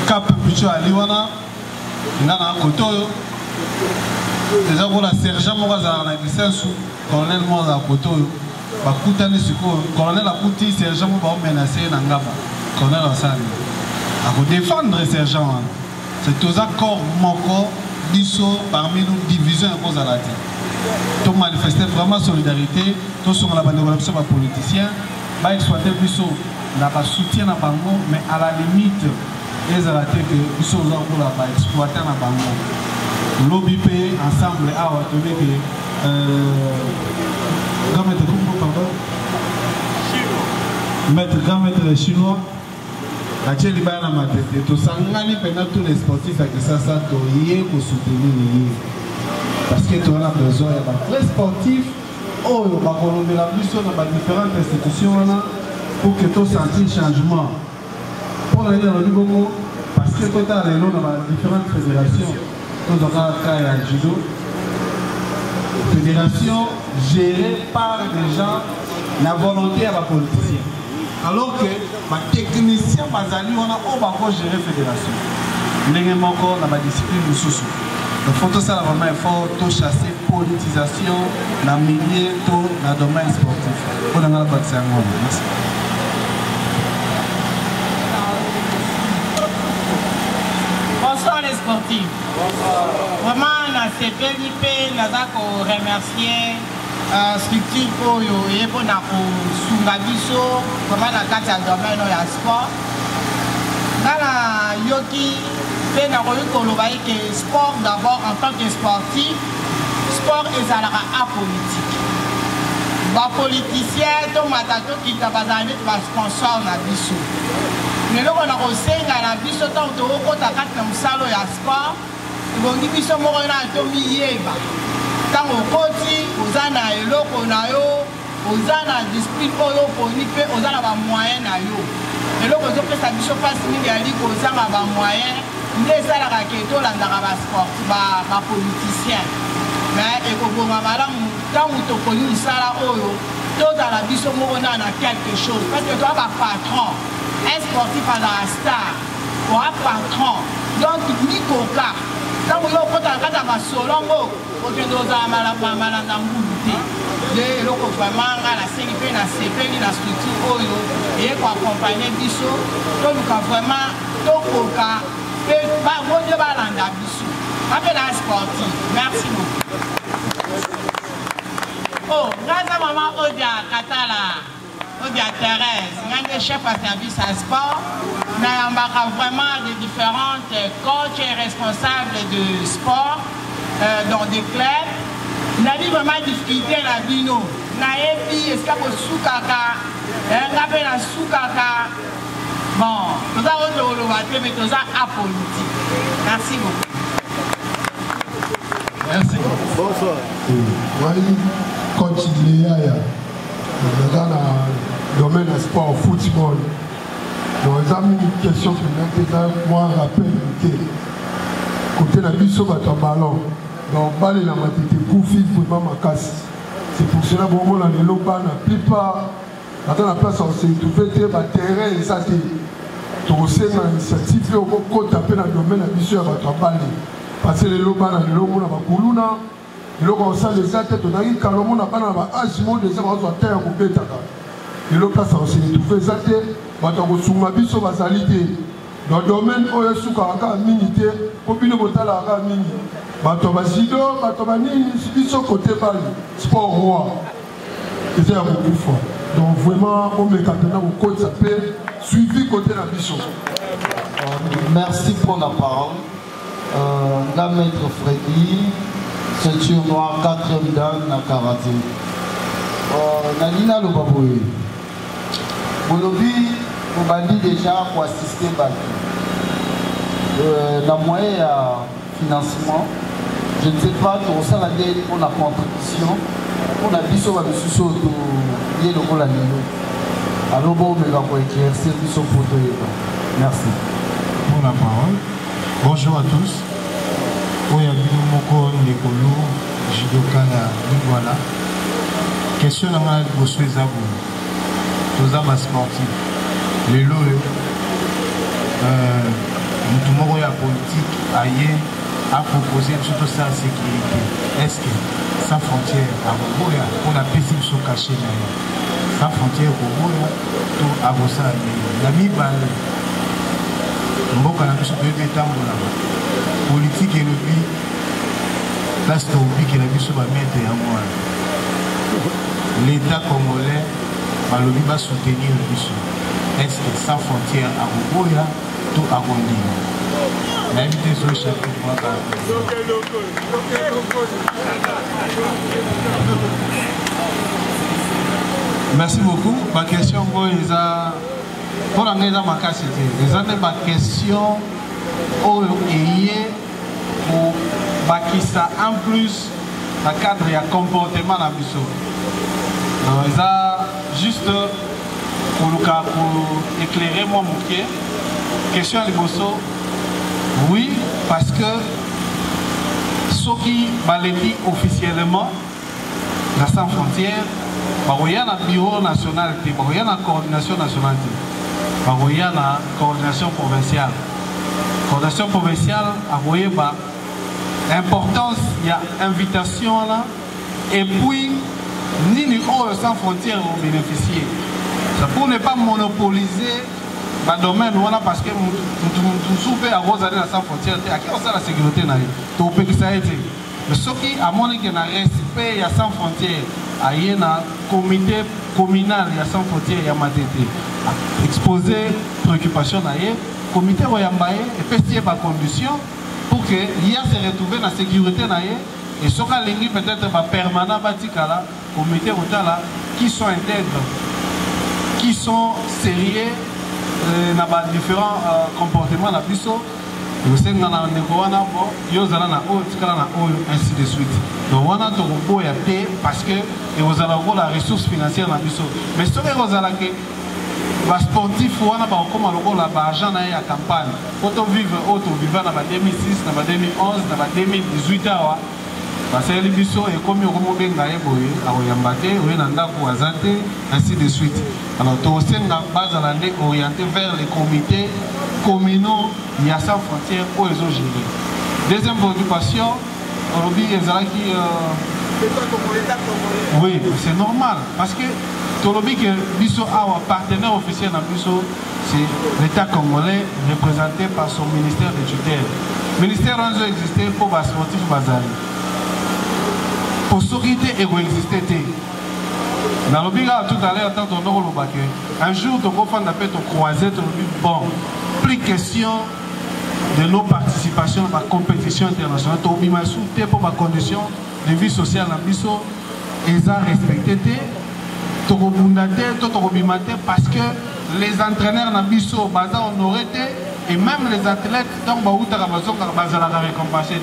Cap bicho aliwana. Ngana koto déjà pour la sergent moko za na license colonel mo za koto ba kutani siko colonel akuti sergent mo ba menacer na ngaba colonel asali a ko défendre sergent c'est tous accords moko biso parmi nous division en cause à la tête to manifester vraiment solidarité to sur la bande de ba politiciens ba exploiter biso na ba soutien na bango mais à la limite les arrêtés que nous sommes en train d'exploiter dans Bango. L'OBP ensemble a retenu que grand maître chinois a tué les balles à ma tête. Et tout ça, tous les sportifs avec ça, tu y pour soutenir. Parce que tu as besoin de vrais sportifs. Oh, on va colomber la plus sur différentes institutions pour que tu sentes un changement. Pour aller dans le niveau, parce que total est là dans différentes fédérations, nous avons un judo, fédération gérée par des gens, la volonté à la politicien. Alors que les techniciens, on a gérer la fédération. Nous avons encore la discipline de sous. Donc, il faut ça vraiment, il faut tout chasser politisation dans le milieu, dans le domaine sportif. Pour nous, merci. Bonsoir les sportifs. Vraiment, on a CPLIP, on a remercié structure pour y pour Sungabiso, vraiment la carte à domaine de sport. Dans la yoki, on a que sport d'abord en tant que sportif, sport est apolitique. Les politiciens, tous les qui ont des sponsors na biso. Mais là, on a aussi un biso tant que on a un salon de sport. On a un biso moko na to miyeba. Tant au côté, on a un eloko na yo, on a un discipline oyo poni pe on a ba moyen na yo. Et là, on a un biso passe ni ali ko za ba moyen. Ndeza la raketo la ndaka ba sport ba politicien. Mais ekobonga malamu tant to koni sala oyo. Tout dans la biso moko na quelque chose parce que toi ba patron. Un sportif à la star, ou un patron, donc Nicolas, ntango yo okota kati ya basolongo okende ozala malanda ngulu te nde eloko vraiment nga nasengi mpe nasepeli na structure oyo ekoakompagne biso toluka vraiment tokoka mpe bango nde balanda biso ape na sportif. Merci beaucoup. Oh, ngaza maman Odia Katala, Odia Thérèse, nga chef à service à sport. Nayambaka vraiment des différentes coachs et responsables de sport dans des clubs. Nabi vraiment difficulté la bino. Naebi est-ce que soukaka, ngabe na soukaka. Bon, nous avons le lobaté mais nous avons apolitique. Merci beaucoup. Merci. Bonsoir. Oui, continuez dans le domaine du sport, football. Nous avons une question qui moi rappelle que côté la biso va ballon. Donc balle la matite pour vivre vraiment ma casse. C'est pour cela que bon dans les lobans la plupart dans la place on s'est trouvé des terrain et ça c'est tout c'est une initiative au côté taper dans le domaine la biso va balle. Parce que les lobans dans les lobos na bakuluna les lobos ça les athlètes on a eu kalomo na bana ba asimo des gens sur terre ko betaka. Les lobos ça on s'est trouvé ça bato kosunga biso bazalité dans le domaine où il y a minité pour bien botala aka mingi bato basido bato banini biso côté bali sport roi et c'est beaucoup fort donc vraiment on met maintenant au côté ça peut suivi côté la biso. Merci pour la parole. La maître Freddy, ceinture noire 4e dan na karaté. Nalina Lobaboye. Bolobi, on m'a dit déjà pour assister Baki. La moyenne à financement, je ne sais pas, on s'en a dit pour la contribution. On a dit sur le sous de le rôle à l'île. Alors bon, mais on va éclaircir sur photo. Merci. Pour la parole. Bonjour à tous. Oya Moko Nekolo, Jidokana, voilà. Question à moi, vous souhaitez à vous. Tous les sportifs. Les lots, nous avons la politique ailleurs à proposer surtout ça sécurité. Est-ce que sans frontière à Boboya, on a pété sur caché sans frontière Boboya, tout à Bossa, la mi-balle. Mboka na biso bébé tambola politique et le but place to bi na biso ba mettre ya moi l'état congolais balobi ba soutenir le biso est sans frontière à Boboya tout à Gondi na invité sur chef pour moi. Merci beaucoup. Ma question est pour la maison ma casse c'était les années ma question au lié pour bakisa en plus la cadre et comportement la biso donc ça juste pour éclairer moi mon question à l'ebosso oui parce que ceux qui baléti officiellement la sans frontières il y a un bureau national il y a une coordination nationale il y a la coordination provinciale. Coordination provinciale, il y a importance, il y a invitation là, et puis, ni sans frontières ont bénéficié. C'est pour ne pas monopoliser le domaine, parce que nous souffrons à vos années sans frontières, à qui on a la sécurité, mais ce qui, à mon avis, il y a un respect, il y a sans frontières, il y a un comité communal, il y a sans frontières, il y a un exposer préoccupation le comité royambaye et faire des conditions pour que l'IA se retrouve dans la sécurité et ce cas peut-être permanent comité qui sont intègres, qui sont sérieux dans différents comportements la plus ainsi de suite. Donc on a parce que vous avez la ressource financière dans mais ce que vous avez les sportifs ont l'argent dans la campagne. Quand on vit en 2006, 2011, 2018, parce que les bisous et comme on ainsi de suite. Alors, tout est orienté vers les comités communaux, il y a sans frontières où ils ont géré. Deuxième préoccupation, oui, c'est normal. Parce que Tolobi que Bisso a un partenaire officiel dans Bisso, c'est l'État congolais représenté par son ministère de tutelle. Le ministère a existé pour les sportifs bazali. Pour sécurité, il existait. Dans le bilan tout à l'heure, un jour, ton enfant d'appel te croisé, bon, plus question de nos participations à la compétition internationale. Tu as soutenu pour ma condition de vie sociale dans Bisso, ils ont respecté. Tu as parce que les entraîneurs dans Bisso ont honoré et même les athlètes donc ils ont récompensé.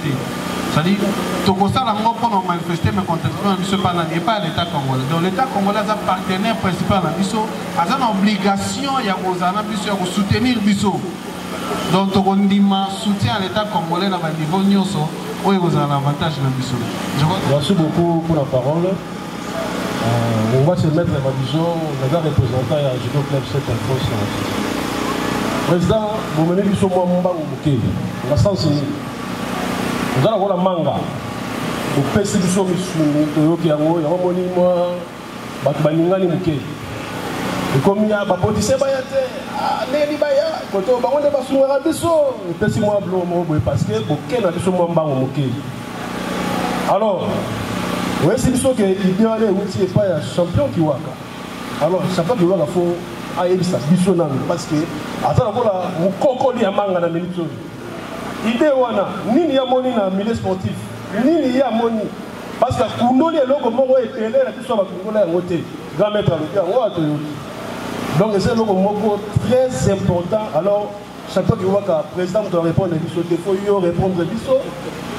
C'est-à-dire, tout ça, pour nous manifester, mais contextuellement, ce n'est pas l'État congolais. Donc l'État congolais est un partenaire principal dans Bisso, a une obligation de soutenir Bisso. Donc, on soutient l'État congolais dans le niveau Nyoso, où il y a un avantage dans Bisso. Merci beaucoup pour la parole. On va se mettre à ma vision, on a un représentant à Judo Club 7 en France. Président, vous menez Bisso Mwamba ou Mouké. On va s'en signer. Vous allez voir la manga. Vous pensez que vous avez un monument, vous avez un Mouké. Et comme il y a un politicien, il y a parce que alors, oui, c'est sûr qu'il y a un champion qui waka. Alors, champion qui waka, il faut aller ça, parce que, attends, voilà, mon coco li amanga na minute. Idée wana, ni ya moni na milieu sportif, ni ya moni, parce que kundoli eloko moko etele na biso ba kungola ya ngote, grand maître alokia, wa to. Donc c'est un mot très important. Alors, chaque fois que vous voyez que le président doit répondre à Bisso, il faut répondre à Bisso.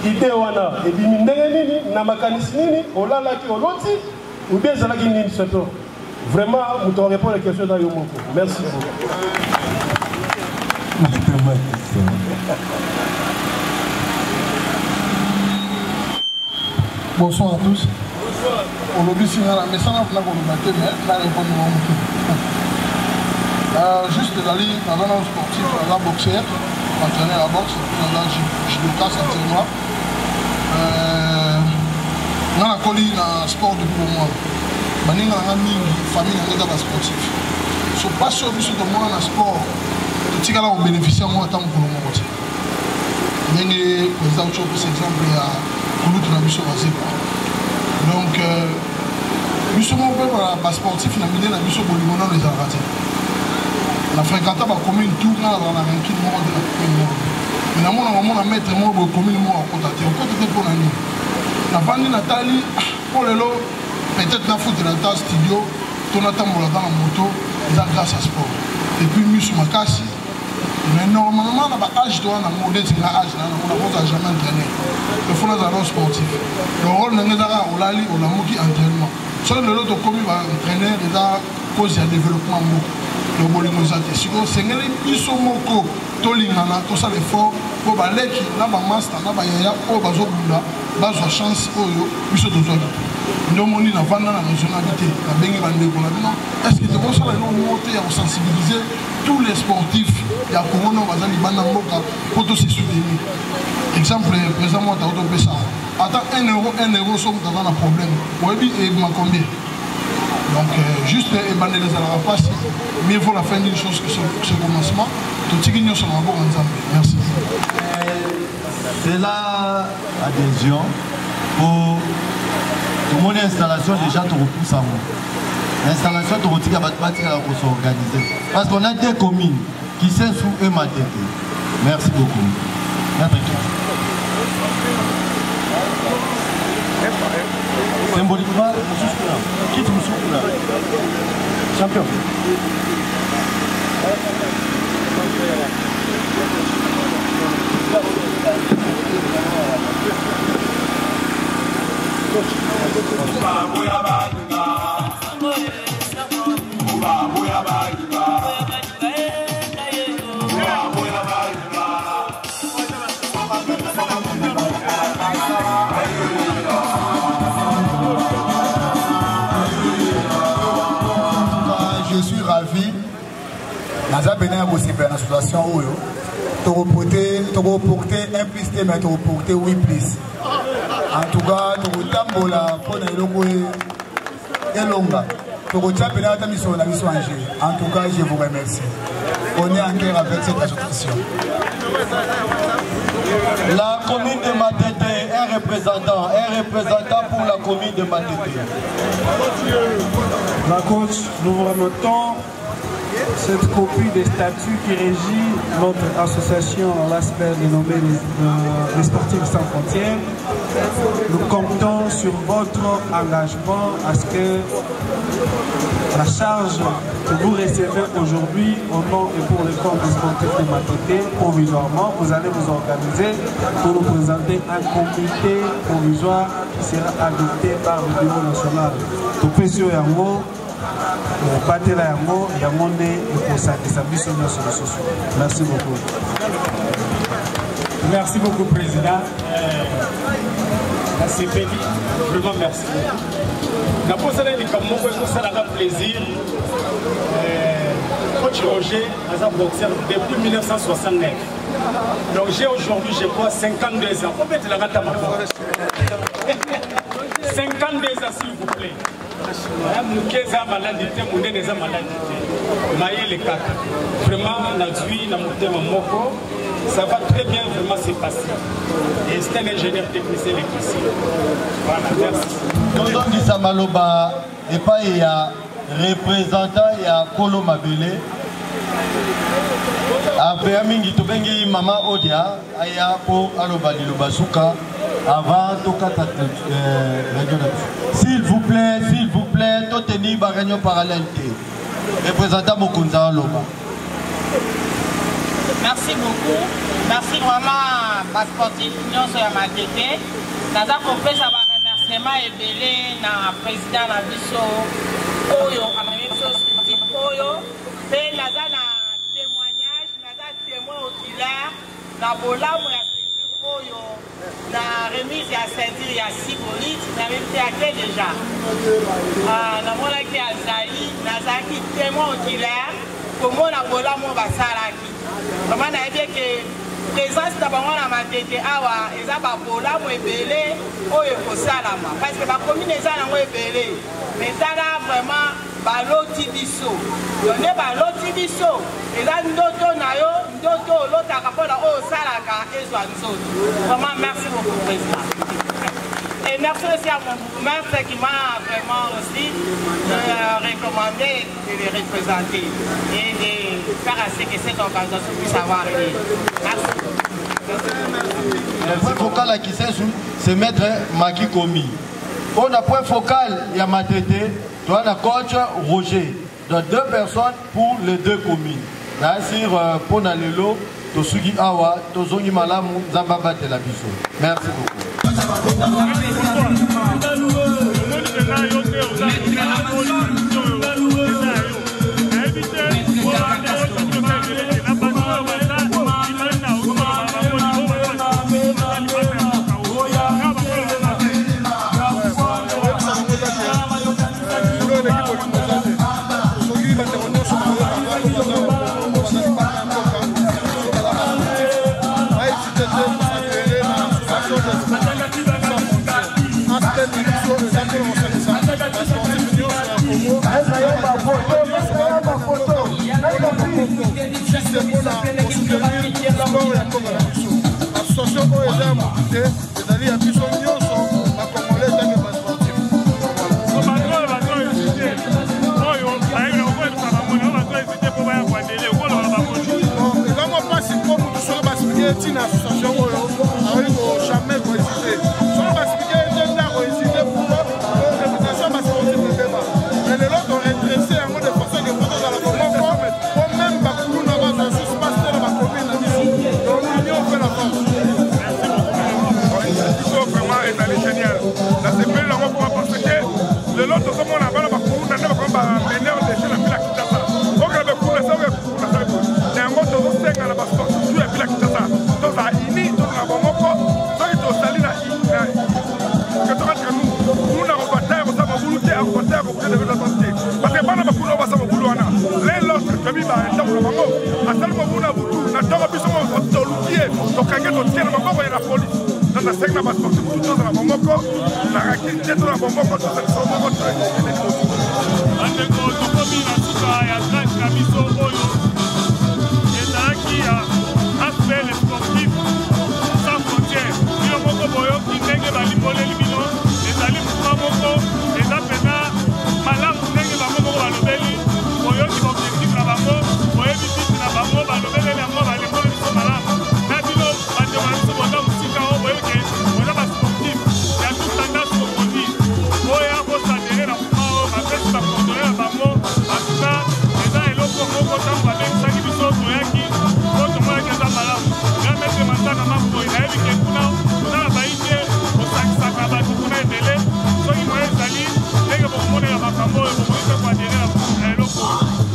Idée wana, et puis nini, namakanis nini, olala ki oloti, ou bien zalaki nini seto. Vraiment, vous devez répondre à la question dans le mot. Merci beaucoup. Bonsoir à tous. Aujourd'hui, si on a la message, on a juste d'aller dans un sportif, dans un boxeur, entraîner la boxe, dans un judoka, ceinture. On a collé dans le sport depuis pour moi. On a une famille qui est sportif. Je ne suis pas sûr que moi dans le sport, je suis bénéficié moi tant pour le moment. Il y a des exemples, par exemple, il y a Koulout dans le donc, nous sommes sportifs, nous sommes dans les arrêtés. On a fréquenté la commune tout dans la ranking de la commune. Mais nous avons mettre la commune à côté. On peut pour l'année. La famille Nathalie, pour le lot, peut-être la faute de la studio, tout le temps dans la moto, grâce à sport. Et puis, nous sommes cassés. Mais normalement, on a l'âge de l'âge, on n'a jamais entraîné. Il faut avoir un sportif. Le rôle de l'État, on l'a dit, on a manqué entraînement. Seul le lot de communes va entraîner déjà cause de développement. Le bolinozate. Si vous avez un peu moko, tolingana, tout ça l'effort, pour les qui n'a pas master, n'a pas yaya, pour bazo bunda, bazo chance, oyo, biso dozo. Nous moni na vanda na nationalité, na bengi bande pour la non. Est-ce que c'est pour ça que nous monter à sensibiliser tous les sportifs et à corona bazali banda mboka pour tous se soutenir. Exemple, présentement ta auto pesa. Attends 1 euro somme dans un problème. Oui, et ma combien? Donc, juste ébaner les à la face, mieux vaut la fin d'une chose que ce commencement. Tout ce qui nous sommes encore ensemble. Merci. C'est là adhésion pour mon installation déjà te repousse à moi. L'installation de Rotika Batmatika pour s'organiser. Parce qu'on a des communes qui sont sous EMATT. Merci beaucoup. Symboliquement, qui te souffle là? Champion. Je suis ravi. Naza Benin a bossé dans la situation où reporter 1 plus T, mais reporter 8 plus. En tout cas, nous tambola pour les logos et longa. En tout cas, je vous remercie. On est en guerre avec cette association. La commune de Matete, un représentant pour la commune de Matete. La coach, nous vous remettons cette copie des statuts qui régit notre association, l'aspect dénommé les Sportifs sans frontières. Nous comptons sur votre engagement à ce que la charge que vous recevez aujourd'hui au nom et pour le compte des sportifs de Matete, provisoirement, vous allez vous organiser pour nous présenter un comité provisoire qui sera adopté par le bureau national. Merci beaucoup. Merci beaucoup, Président. C'est béni. Vraiment merci. Ça a plaisir. Coach Roger, boxeur depuis 1969. Donc j'ai aujourd'hui, je crois, 52 ans. Combien de la 52 ans, s'il vous plaît. Vraiment, ça va très bien vraiment se passer. Et c'est un ingénieur technicien électricien. Voilà, merci. Nous avons dit Samaloba, et pas il y a représentant, il y a Kolo Mabele. Après, Mingi Tobengi, Maman Odia, Aya pour Alobali Lubasuka, avant Tokata. S'il vous plaît, Toteni Bagagno Parallèle. Représentant Mokunza Aloba. Merci beaucoup. Merci vraiment à Sportif Union sur la Matete. Nous avons fait un remerciement et belé dans le président de Bisso, Oyo, à la même chose que Oyo. Et nous avons un témoignage, nous avons un témoin oculaire, dans le Bola, Oyo, dans la remise à Saint-Dir, il y a 6 polices, nous avons fait déjà. Nous avons fait à Zali, nous avons un témoin oculaire, comment nous avons fait à Saraki. Comment on a dit que présence d'abord à Matete awa eza ba bola mo ebele oyo ko salama parce que ba commune eza na mo ebele mais tala vraiment ba loti biso donné ba loti biso eza ndoto na yo ndoto lota ka pona o salaka ezwa nzoto. Vraiment merci beaucoup président. Et merci aussi à mon maître qui m'a vraiment aussi recommandé de les représenter et de faire à ce que cette organisation puisse avoir lieu. Merci. Le point focal qui c'est Maître Maki Komi. On a point focal, il y a Matete, toi la coach Roger. Donc 2 personnes pour les 2 communes. Là, sur Ponalelo, Tosugi Awa, Tozongi Malamu, Zambaba Telabiso. Merci beaucoup. L'association OESA a monté, c'est-à-dire qu'il y a plus de millions à Congolais dans le bas sportif. Comment passer comme nous sommes basqués une association jamais coïncité. Nous basqués d'un coïncité pour la réputation sportive de débat. Mais les autres ont intéressé à moi de façon de photos dans la commune comme même Bakoulou n'a pas de suspense dans la commune. Donc l'union fait la force. Il faut vraiment être génial. Là c'est plus le recours parce que le lot comme on a pas Bakoulou n'a pas comme l'énerve de chez la ville à Kinshasa. Donc le Bakoulou ça veut pour ça. Il y a un mot de 5 à la passeport tout est ville à Kinshasa. Donc ça ini tout la bombe ça est au salina que tu rentres nous. Nous n'avons pas terre, nous avons voulu terre, nous avons voulu de parce que pas na Bakoulou va ça Bakoulou ana. Les l'autre famille va dans le bango. À tel moment on a voulu na dans la puissance tokange totie na maboko ya la police dans la secteur de sportif tout dans la bomoko la rakete dans la bomoko tout ça sont moko andeko tokomi na suka ya tranche na biso oyo ezalaki ya aspect les sportifs sans frontières bino moko boyoki ndenge balimboleli bino ezali mouvement moko eza mpena malamu ndenge bango moko balobeli boyoki baobjectif na bango boyebi biti na bango balobeleli yango balimboli biso malamu na bino bandeko na biso boza mosika oyo boyoke boza basportif ya tout tendance kokondi oya bosadere na mouvement oyo bapesi bakordone na bango atuka eza eloko moko ntango babengisaki biso toyaki po tomonaki eza malamu gamete masaka maboyi nayebi ke kuna oza na baite osakisaka bato kuna ebele soki moye ezali ndenge bokomonela makambo oyo bokoki mpe koadere na eloko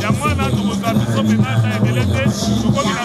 yango wana tokozwa biso mpena eza ebele te tokomi na